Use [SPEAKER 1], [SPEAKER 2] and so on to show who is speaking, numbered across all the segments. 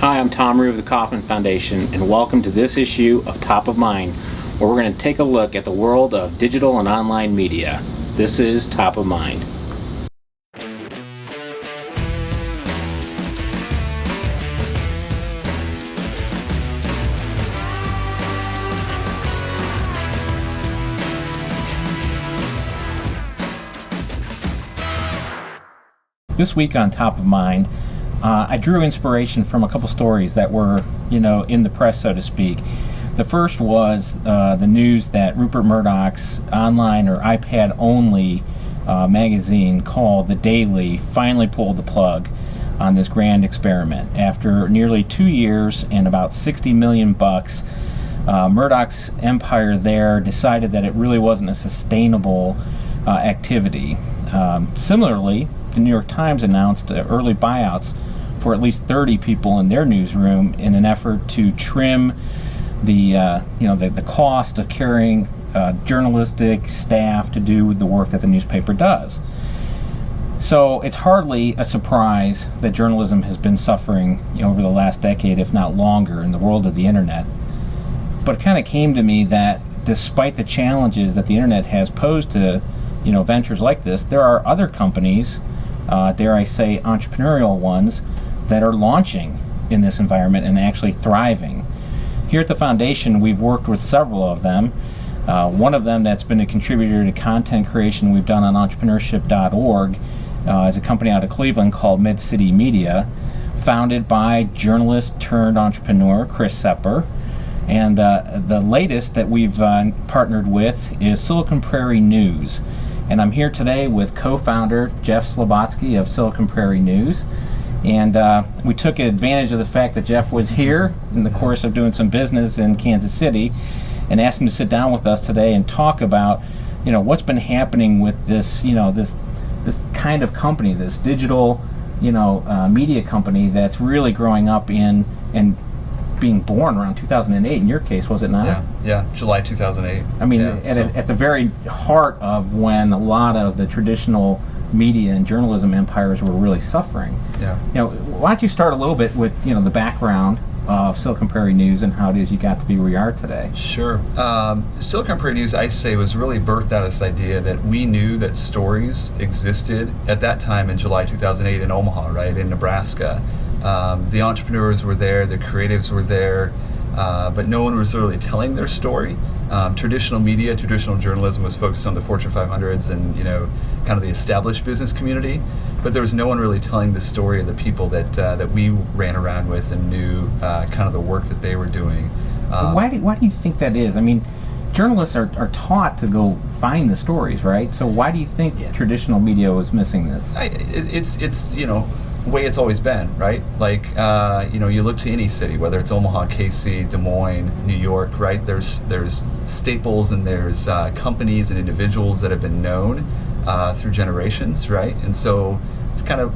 [SPEAKER 1] Hi, I'm Tom Rue of the Kauffman Foundation, and welcome to this issue of Top of Mind, where we're going to take a look at the world of digital and online media. This is Top of Mind. This week on Top of Mind, I drew inspiration from a couple stories that were, in the press, so to speak. The first was the news that Rupert Murdoch's online or iPad-only magazine called The Daily finally pulled the plug on this grand experiment. After nearly 2 years and about $60 million, Murdoch's empire there decided that it really wasn't a sustainable activity. Similarly, the New York Times announced early buyouts for at least 30 people in their newsroom in an effort to trim the cost of carrying journalistic staff to do the work that the newspaper does. So it's hardly a surprise that journalism has been suffering over the last decade, if not longer, in the world of the internet. But it kind of came to me that despite the challenges that the internet has posed to ventures like this, there are other companies, dare I say entrepreneurial ones, that are launching in this environment and actually thriving. Here at the Foundation, we've worked with several of them. One of them that's been a contributor to content creation we've done on Entrepreneurship.org is a company out of Cleveland called Mid-City Media, founded by journalist turned entrepreneur Chris Sepper. And the latest that we've partnered with is Silicon Prairie News. And I'm here today with co-founder Jeff Slobotsky of Silicon Prairie News. And we took advantage of the fact that Jeff was here in the course of doing some business in Kansas City and asked him to sit down with us today and talk about, what's been happening with this, this kind of company, this digital, media company that's really growing up in and being born around 2008. In your case, was it not?
[SPEAKER 2] Yeah, July 2008.
[SPEAKER 1] I mean, at the very heart of when a lot of the traditional media and journalism empires were really suffering.
[SPEAKER 2] Yeah.
[SPEAKER 1] Why don't you start a little bit with the background of Silicon Prairie News and how it is you got to be where you are today?
[SPEAKER 2] Sure. Silicon Prairie News, I say, was really birthed out of this idea that we knew that stories existed at that time in July 2008 in Omaha, right, in Nebraska. The entrepreneurs were there, the creatives were there, but no one was really telling their story. Traditional media, traditional journalism was focused on the Fortune 500s and kind of the established business community, but there was no one really telling the story of the people that we ran around with and knew kind of the work that they were doing.
[SPEAKER 1] Why do you think that is? I mean, journalists are taught to go find the stories, right? So why do you think traditional media was missing this?
[SPEAKER 2] It's way it's always been, right? Like, you look to any city, whether it's Omaha, KC, Des Moines, New York, right? There's staples and there's companies and individuals that have been known through generations, right? And so it's kind of,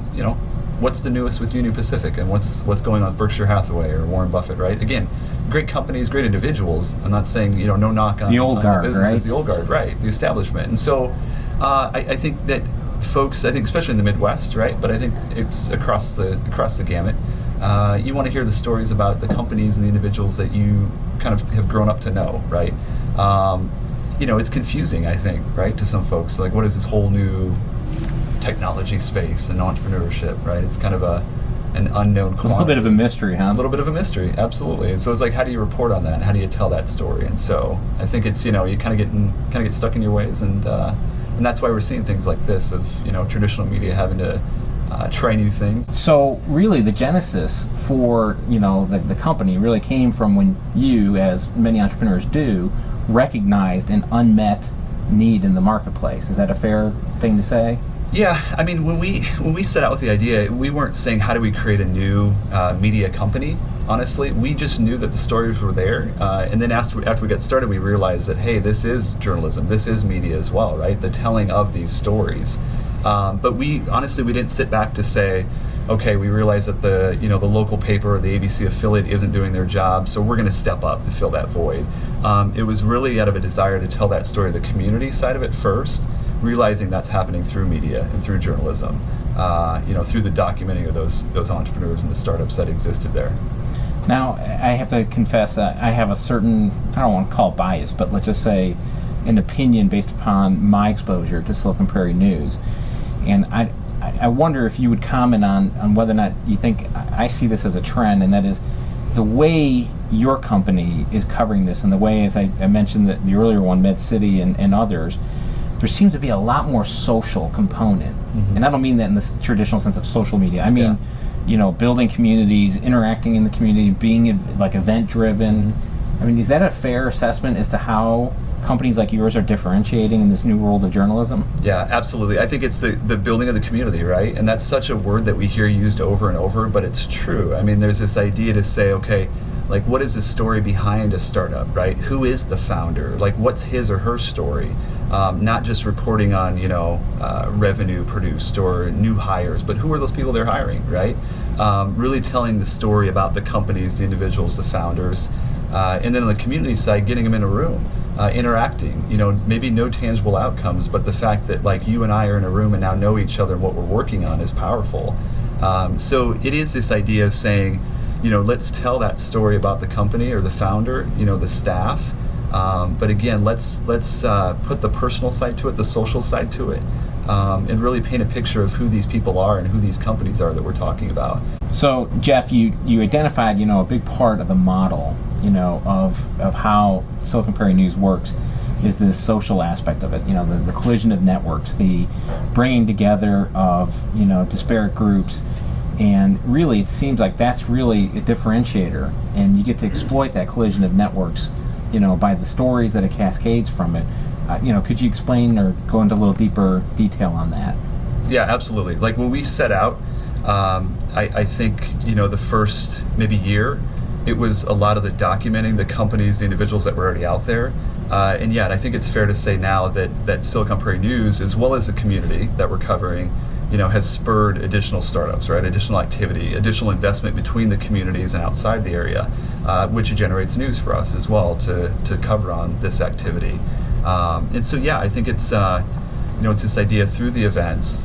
[SPEAKER 2] what's the newest with Union Pacific and what's going on with Berkshire Hathaway or Warren Buffett, right? Again, great companies, great individuals. I'm not saying, no knock on
[SPEAKER 1] the old guard,
[SPEAKER 2] the businesses,
[SPEAKER 1] right?
[SPEAKER 2] The old guard, right? The establishment. And so I think that folks, especially in the Midwest, right? But I think it's across the gamut. You want to hear the stories about the companies and the individuals that you kind of have grown up to know, right? It's confusing, I think, right, to some folks. Like, what is this whole new technology space and entrepreneurship, right? It's kind of an unknown quantity.
[SPEAKER 1] A little bit of a mystery, huh?
[SPEAKER 2] A little bit of a mystery, absolutely. And so it's like, how do you report on that? And how do you tell that story? And so I think it's, you kind of get stuck in your ways, and that's why we're seeing things like this of, traditional media having to try new things.
[SPEAKER 1] So really the genesis for, the company really came from when you, as many entrepreneurs do, recognized an unmet need in the marketplace. Is that a fair thing to say?
[SPEAKER 2] Yeah, I mean, when we set out with the idea, we weren't saying how do we create a new media company. Honestly, we just knew that the stories were there, and then after we got started, we realized that, hey, this is journalism, this is media as well, right? The telling of these stories. But we didn't sit back to say, okay, we realize that the local paper or the ABC affiliate isn't doing their job, so we're going to step up and fill that void. It was really out of a desire to tell that story, the community side of it first, realizing that's happening through media and through journalism. through the documenting of those entrepreneurs and the startups that existed there.
[SPEAKER 1] Now, I have to confess, I have a certain, I don't want to call it bias, but let's just say an opinion based upon my exposure to Silicon Prairie news. And I wonder if you would comment on whether or not you think I see this as a trend, and that is the way your company is covering this, and the way, as I mentioned, the earlier one, Med City and others, there seems to be a lot more social component. Mm-hmm. And I don't mean that in the traditional sense of social media. I mean, building communities, interacting in the community, being like event driven. I mean, is that a fair assessment as to how companies like yours are differentiating in this new world of journalism?
[SPEAKER 2] Yeah, absolutely. I think it's the building of the community, right? And that's such a word that we hear used over and over, but it's true. I mean, there's this idea to say, okay, like, what is the story behind a startup, right? Who is the founder? Like, what's his or her story? Not just reporting on, revenue produced or new hires, but who are those people they're hiring, right? Really telling the story about the companies, the individuals, the founders, and then on the community side, getting them in a room, interacting. Maybe no tangible outcomes, but the fact that like you and I are in a room and now know each other and what we're working on is powerful. So it is this idea of saying, let's tell that story about the company or the founder, the staff. But again, let's put the personal side to it, the social side to it, and really paint a picture of who these people are and who these companies are that we're talking about.
[SPEAKER 1] So, Jeff, you identified, a big part of the model, of how Silicon Prairie News works is this social aspect of it, the collision of networks, the bringing together of, disparate groups. And really, it seems like that's really a differentiator, and you get to exploit that collision of networks, by the stories that it cascades from it. Could you explain or go into a little deeper detail on that?
[SPEAKER 2] Yeah, absolutely. Like when we set out, I think, the first maybe year, it was a lot of the documenting the companies, the individuals that were already out there. And I think it's fair to say now that Silicon Prairie News, as well as the community that we're covering, has spurred additional startups, right? Additional activity, additional investment between the communities and outside the area, which generates news for us as well to cover on this activity. And so, I think it's, it's this idea through the events,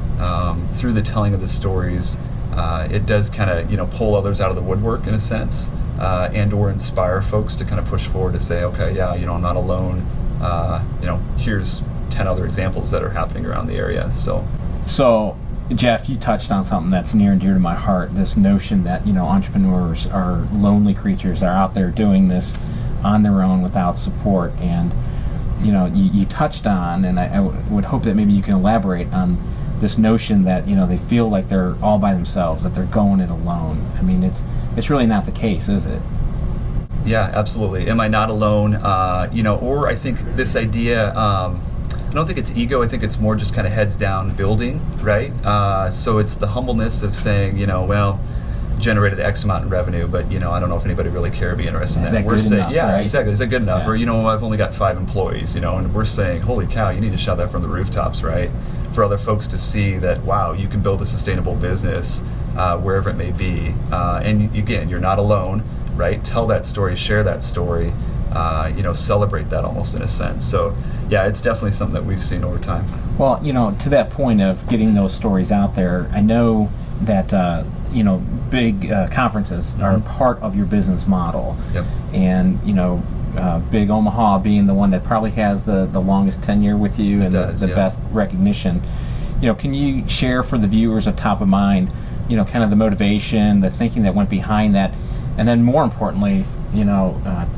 [SPEAKER 2] through the telling of the stories, it does kind of, pull others out of the woodwork in a sense, and or inspire folks to kind of push forward to say, okay, I'm not alone. Here's 10 other examples that are happening around the area.
[SPEAKER 1] So, Jeff, you touched on something that's near and dear to my heart, this notion that, entrepreneurs are lonely creatures. They're out there doing this on their own without support. And, you touched on, and I would hope that maybe you can elaborate on this notion that, they feel like they're all by themselves, that they're going it alone. I mean, it's really not the case, is it?
[SPEAKER 2] Yeah, absolutely. Am I not alone? Or I think this idea, I don't think it's ego. I think it's more just kind of heads down building, right? So it's the humbleness of saying, generated X amount in revenue, but I don't know if anybody really care or be interested in that.
[SPEAKER 1] Is that good enough, right?
[SPEAKER 2] Exactly. Is that good enough? Or I've only got 5 employees, and we're saying, holy cow, you need to shout that from the rooftops, right? For other folks to see that, wow, you can build a sustainable business wherever it may be. And again, you're not alone, right? Tell that story, share that story. Celebrate that almost in a sense. So, it's definitely something that we've seen over time.
[SPEAKER 1] Well, to that point of getting those stories out there, I know that, big conferences are part of your business model.
[SPEAKER 2] Yep.
[SPEAKER 1] And, Big Omaha being the one that probably has the longest tenure with you and the best recognition. Can you share for the viewers of Top of Mind, kind of the motivation, the thinking that went behind that, and then more importantly,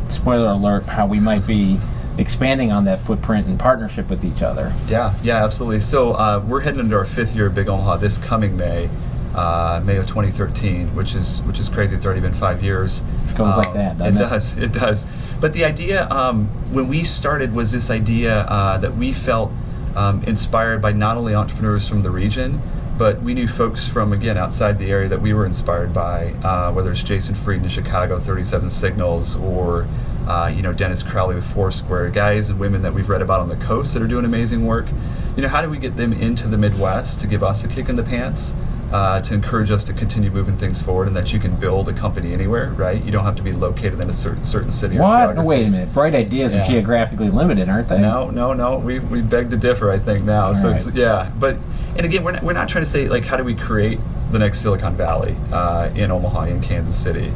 [SPEAKER 1] spoiler alert, how we might be expanding on that footprint and partnership with each other.
[SPEAKER 2] Yeah, absolutely. So we're heading into our 5th year of Big Omaha this coming May of 2013, which is crazy. It's already been 5 years.
[SPEAKER 1] It goes like that, doesn't it?
[SPEAKER 2] It does. But the idea when we started was this idea that we felt inspired by not only entrepreneurs from the region, but we knew folks from, again, outside the area that we were inspired by, whether it's Jason Fried in Chicago, 37 Signals, or Dennis Crowley with Foursquare, guys and women that we've read about on the coast that are doing amazing work. How do we get them into the Midwest to give us a kick in the pants, to encourage us to continue moving things forward, and that you can build a company anywhere, right? You don't have to be located in a certain city.
[SPEAKER 1] What? Wait a minute. Bright ideas are geographically limited, aren't they?
[SPEAKER 2] No. We beg to differ, I think, now.
[SPEAKER 1] All
[SPEAKER 2] so
[SPEAKER 1] right.
[SPEAKER 2] But And again, we're not trying to say, like, how do we create the next Silicon Valley in Omaha, in Kansas City,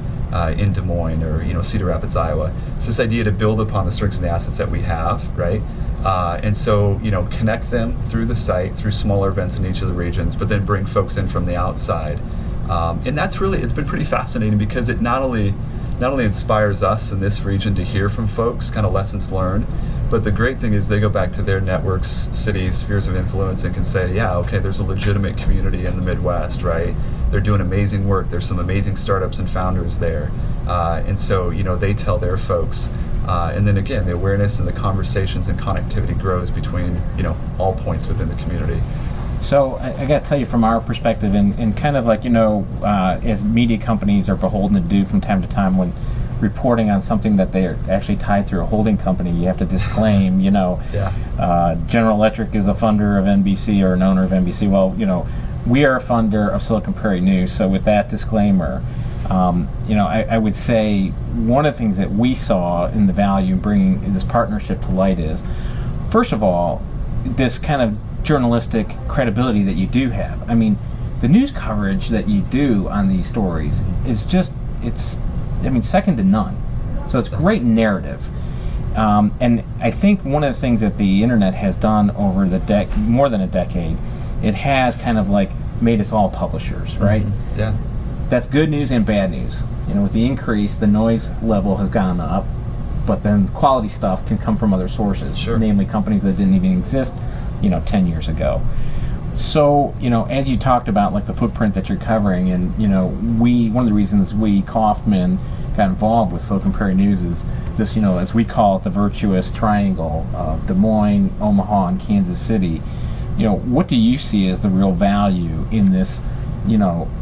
[SPEAKER 2] in Des Moines, or Cedar Rapids, Iowa. It's this idea to build upon the strengths and the assets that we have, right? And so connect them through the site, through smaller events in each of the regions, but then bring folks in from the outside. And that's really, it's been pretty fascinating, because it not only inspires us in this region to hear from folks, kind of lessons learned, but the great thing is they go back to their networks, cities, spheres of influence, and can say, yeah, okay, there's a legitimate community in the Midwest, right? They're doing amazing work. There's some amazing startups and founders there. And so, they tell their folks. And then again, the awareness and the conversations and connectivity grows between, all points within the community.
[SPEAKER 1] So I got to tell you, from our perspective, and kind of like, as media companies are beholden to do from time to time, when reporting on something that they are actually tied through a holding company, you have to disclaim, General Electric is a funder of NBC or an owner of NBC. Well, we are a funder of Silicon Prairie News. So with that disclaimer, I would say one of the things that we saw in the value in bringing this partnership to light is, first of all, this kind of journalistic credibility that you do have. I mean, the news coverage that you do on these stories is just, second to none. So it's great narrative. And I think one of the things that the internet has done over the more than a decade, it has kind of like made us all publishers, right?
[SPEAKER 2] Mm-hmm. Yeah.
[SPEAKER 1] That's good news and bad news. With the increase, the noise level has gone up, but then quality stuff can come from other sources,
[SPEAKER 2] sure,
[SPEAKER 1] namely companies that didn't even exist, 10 years ago. So, as you talked about, like the footprint that you're covering, and, one of the reasons we, Kaufman, got involved with Silicon Prairie News is this, as we call it, the virtuous triangle of Des Moines, Omaha, and Kansas City. What do you see as the real value in this,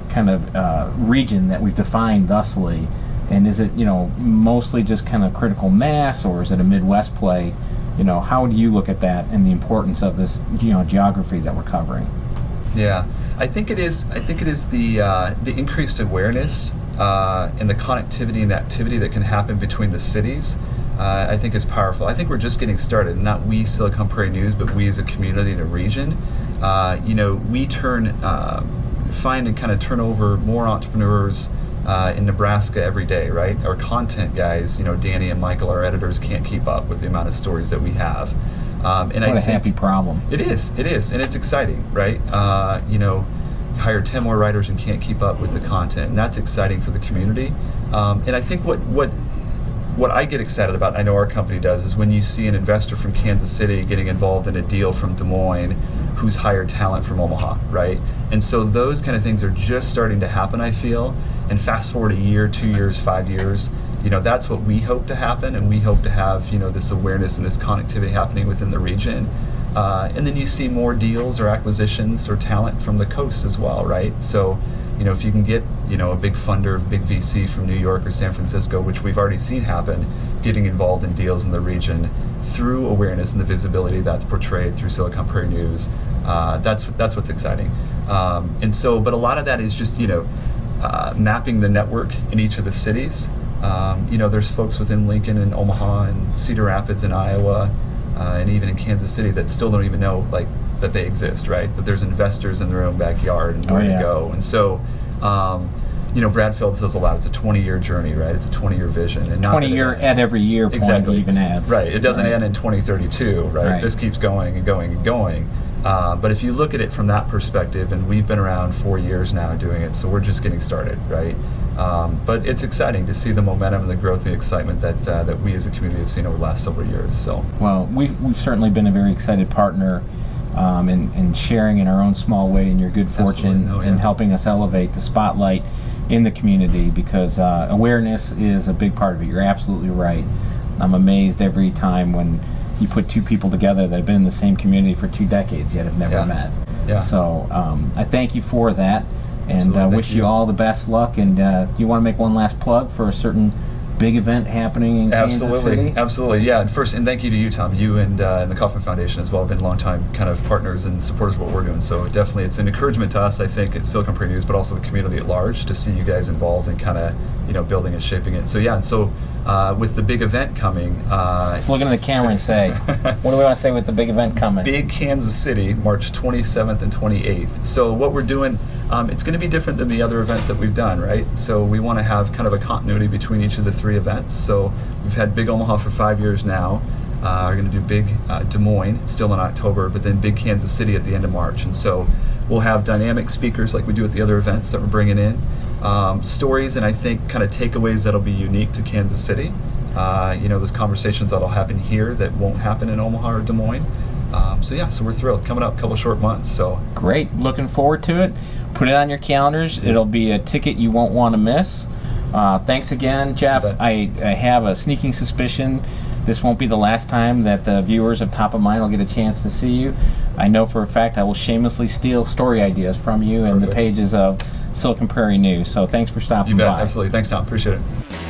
[SPEAKER 1] kind of region that we've defined thusly? And is it, mostly just kind of critical mass, or is it a Midwest play? How do you look at that and the importance of this, geography that we're covering?
[SPEAKER 2] Yeah, I think it is the increased awareness and the connectivity and the activity that can happen between the cities. I think is powerful. I think we're just getting started. Not we, Silicon Prairie News, but we as a community and a region. We find and kind of turn over more entrepreneurs in Nebraska every day, right? Our content guys, Danny and Michael, our editors, can't keep up with the amount of stories that we have. And
[SPEAKER 1] what a happy problem.
[SPEAKER 2] It is, and it's exciting, right? Hire 10 more writers and can't keep up with the content, and that's exciting for the community. And I think what I get excited about, I know our company does, is when you see an investor from Kansas City getting involved in a deal from Des Moines who's hired talent from Omaha, right? And so those kind of things are just starting to happen, I feel. And fast forward a year, 2 years, 5 years, that's what we hope to happen, and we hope to have, this awareness and this connectivity happening within the region. And then you see more deals or acquisitions or talent from the coast as well, right? So, if you can get, a big funder, big VC from New York or San Francisco, which we've already seen happen, getting involved in deals in the region through awareness and the visibility that's portrayed through Silicon Prairie News, that's what's exciting. And so, but a lot of that is just, mapping the network in each of the cities. There's folks within Lincoln and Omaha and Cedar Rapids and Iowa, and even in Kansas City that still don't even know that they exist, right? That there's investors in their own backyard and where to go. And so, Bradfield says a lot. It's a 20-year journey, right? It's a 20-year vision, and
[SPEAKER 1] 20-year at every year point
[SPEAKER 2] exactly.
[SPEAKER 1] Even adds.
[SPEAKER 2] Right. It doesn't end in 2032, right? This keeps going and going and going. But if you look at it from that perspective, and we've been around 4 years now doing it, so we're just getting started, right? But it's exciting to see the momentum and the growth and the excitement that we as a community have seen over the last several years. So,
[SPEAKER 1] well, we've certainly been a very excited partner in sharing in our own small way in your good fortune in helping us elevate the spotlight in the community, because awareness is a big part of it. You're absolutely right. I'm amazed every time when you put two people together that have been in the same community for 2 decades yet have never met. Yeah. So I thank you for that, and wish you all the best luck. And you want to make one last plug for a certain big event happening in Kansas City?
[SPEAKER 2] Absolutely. Yeah. And first, and thank you to you, Tom. You and the Kaufman Foundation as well have been long-time kind of partners and supporters of what we're doing. So definitely, it's an encouragement to us, I think, at Silicon Prairie News, but also the community at large, to see you guys involved in kind of building and shaping it. So yeah. And so with the big event coming.
[SPEAKER 1] Let's look into the camera and say, what do we want to say with the big event coming?
[SPEAKER 2] Big Kansas City, March 27th and 28th. So what we're doing, it's going to be different than the other events that we've done, right? So we want to have kind of a continuity between each of the 3 events. So we've had Big Omaha for 5 years now. We're going to do Big Des Moines, still in October, but then Big Kansas City at the end of March. And so we'll have dynamic speakers like we do at the other events that we're bringing in. Stories and I think kind of takeaways that'll be unique to Kansas City. Those conversations that'll happen here that won't happen in Omaha or Des Moines. So we're thrilled. Coming up a couple short months. So
[SPEAKER 1] great. Looking forward to it. Put it on your calendars. It'll be a ticket you won't want to miss. Thanks again, Jeff. I have a sneaking suspicion this won't be the last time that the viewers of Top of Mind will get a chance to see you. I know for a fact I will shamelessly steal story ideas from you in the pages of Silicon Prairie News. So thanks for stopping by.
[SPEAKER 2] You bet. Absolutely. Thanks, Tom. Appreciate it.